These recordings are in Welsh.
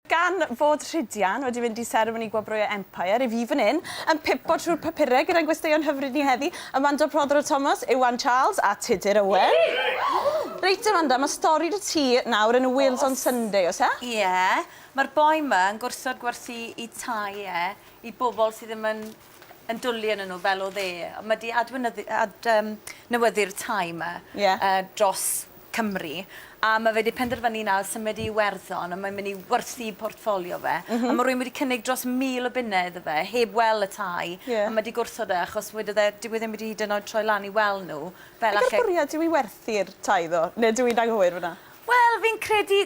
Gan fod Rhydian wedi mynd i seremoni gwobrwyo Empire I fi fan hyn, yn pipo trwy'r papurau gyda'n gwesteion hyfryd ni heddi, Amanda Papurau'r Thomas, Iwan Charles a Tudur Owen. Reit Amanda, mae stori dy ti nawr yn y Wales on Sunday, oes e? Ie, mae'r boi yma yn gwrthod gwerthu I tai I bobl sydd ddim yn dwlu yn nhw fel o dde. Mae wedi adnewyddu'r tai yma dros Cymru. A mae fe wedi penderfynu nawr symud I Iwerddon a mae'n mynd I werthu portfolio fe. A mae rhywun wedi cynnig dros 1000 o bunnau iddo fe, heb weld y tai. A mae wedi gwrthod achos wedodd dyw e ddim wedi hyd yn oed troi lan I weld nhw. Fel bwriad dyw I werthu'r tai ddo? Neu dyw I'n anghywir fyna? Wel, fi'n credu,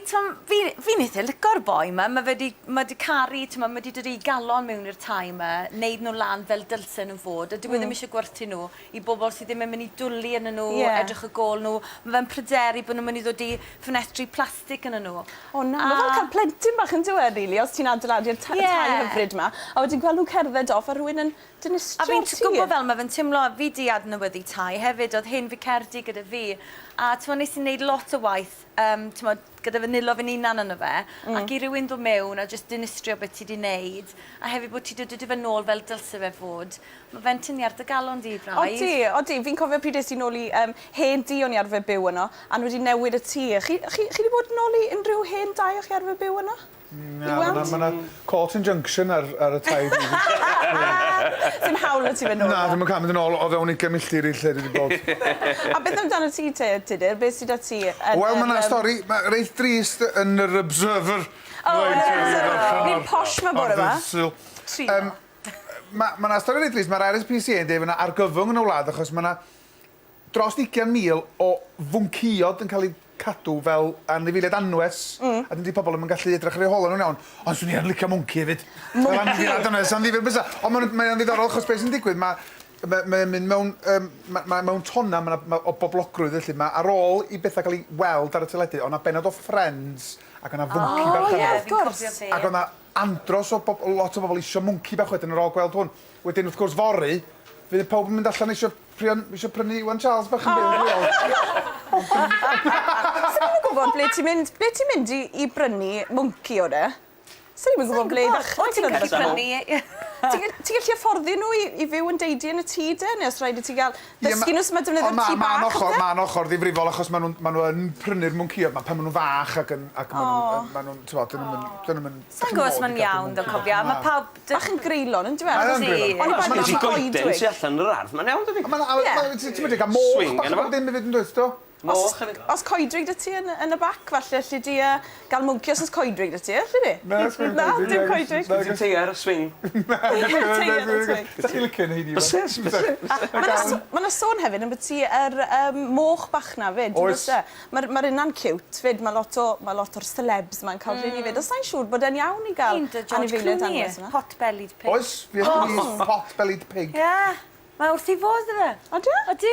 fi'n eitha lico'r boi yma. Mae wedi caru, mae wedi dod I galon mewn i'r tai yma, neud nhw lan fel dylsen nhw fod. A dyw e ddim eisiau gwerthu nhw I bobl sydd ddim yn mynd I dwlu yn nhw, edrych y gôl nhw. Mae fe'n pryderu bod nhw'n mynd I ddod I ffenestri plastig yn nhw. O na, mae fel cael plentyn bach yn dweud, rili, os ti'n adeiladu'r tai hyfryd yma. A wedyn gweld nhw'n cerdded off a rhywun yn dinistrio'r ti. A fi'n gwybod fel mae fe'n teimlo, fi di adnewyddu tai hefyd, oedd hyn fi cerdi gyda fi. A nes i'n neud lot o waith, gyda fy nilo fy'n unan yno fe, ac I rywun dod mewn a just dinistrio beth ti di neud, a hefyd bod ti dod I fy nôl fel dylse fe fod. Mae fe'n tynnu ar dy galon di, braidd. Odi, fi'n cofio pryd es I nôl I hen di o'n I arfer byw yno, a nhw wedi newid y tŷ. Chi wedi bod nôl I unrhyw hen dau o'ch chi arfer byw yno? Mae Court Junction ar y tai. Sy'n hawl o ti fe nôl? Na, ddim yn cael mynd yn ôl o fewn 20 milltir I lle wedi bod. A beth amdano ti te, Tudur? Beth sydd â ti? Wel, mae yna stori reit drist yn yr Observer. Ni'n posh mae bore yma. Mae yna stori reit drist, mae'r RSPCA yn dweud yna argyfwng yn y wlad, achos mae yna dros 20,000 o fwnciod yn cael ei cadw fel anifeiliaid anwes. A dydy pobl ddim yn gallu edrych ar ei hola nhw'n iawn. Ond swn i'n licio mwnci hefyd. Fel anifeiliaid anwes, anifeiliaid bysa. Ond mae'n ddiddorol, achos beth sy'n digwydd, mae'n mynd mewn tonna o boblogrwydd, felly. Mae ar ôl I bethau cael ei weld ar y teledu, ond yna benod o Friends, ac yna fwnci bach yna. Ac yna andros o lot o bobl isio mwnci bach wedyn ar ôl gweld hwn. Wedyn, wrth gwrs, fory, fydd pawb yn mynd allan eisiau prynu Iwan Charles bach yn byw. Sa'n ni'n gwybod ble ti'n mynd I brynu mwnci o de? Sa'n ni'n gwybod ble I ddechrau? O, ti'n gallu prynu. Ti'n gallu afforddi nhw I fyw yn deidi yn y tŷ de? Neu os rhaid I ti gael dysgu nhw sy'n mynd defnyddio'r tŷ bach? Mae'n ochr ddifrifol achos maen nhw yn prynu'r mwncio. Pan maen nhw'n fach ac maen nhw'n, dyn nhw'n... Sa'n gwybod os mae'n iawn, ddo cofio. Mae pawb... Bach yn greulon, yn dweud? Mae'n greulon. Os ti'n goeden sy'n allan yr ardd, mae'n iawn, dydi? Ti'n mynd I gael moch bach o ddim I fyd yn dweud, do? Os coedrig dy ti yn y bac, falle, lle di gael mwnci os coedrig dy ti, lle di? Na, dim coedrig. Ti'n teiar y swing? Da chi'n licio neud I fo? Mae yna sôn hefyd yn bod ti moch bach na fyd. Mae'r unna'n cute fyd, mae lot o'r celebs ma'n cael rhywun I fyd. Os na'n siŵr bod e'n iawn I gael anifeiliaid anwes yna? Pot-bellied pig. Oes, fi ydyn ni pot-bellied pig. Ie. Mae wrth I fod yna. Odi? Odi.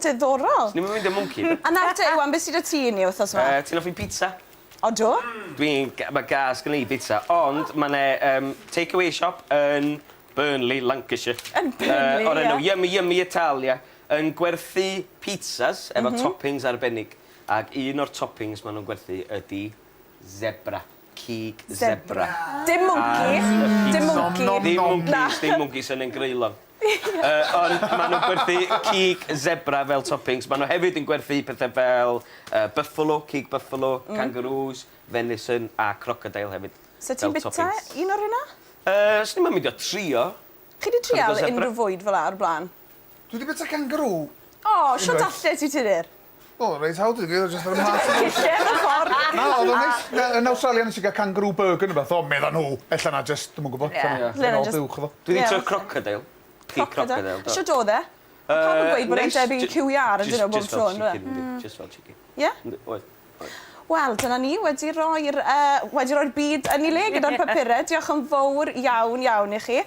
Diddorol. Ni'n mynd i'r mwnci. A nawr te, Iwan, beth sydd â ti ni wrthos yma? Ti'n offi pizza? O, do? Mae gas gen I pizza, ond mae'n take-away shop yn Burnley, Lancashire. Yn Burnley, O'r enw Yummy Italia, yn gwerthu pizzas efo toppings arbennig. Ac un o'r toppings maen nhw'n gwerthu ydi zebra. Cig zebra. Dim mwnci. Dim mwnci sy'n yn greulon. Ond maen nhw'n gwerthu cig zebra fel toppings. Maen nhw hefyd yn gwerthu pethau fel buffalo, cig buffalo, kangaroos, venison a crocodile hefyd. So ti'n bita un o'r hynna? Swn i'n mynd o trio. Chi di trial unrhyw fwyd fel ar blaen? Dwi wedi bita kangaroo. O, sio dalle ti Tudur? O, reis hawdd i gyd, jyst ar y mas. Lle yn y ffordd? Na, oedd o'n neis. Yn Australia nes i gael kangaroo burger yn beth. O, medda nhw. Ella na just, dwi'n gwybod. Lle na just... Dwi wedi trio crocodile. Cig crocodile. Sio do dde? Pam yn gweud bod e'n debyg QR yn dyn nhw bob tro, ynddo? Just fel chicken. Ie? Wel, dyna ni wedi roi'r byd yn ei le gyda'r papurau. Diolch yn fawr iawn I chi.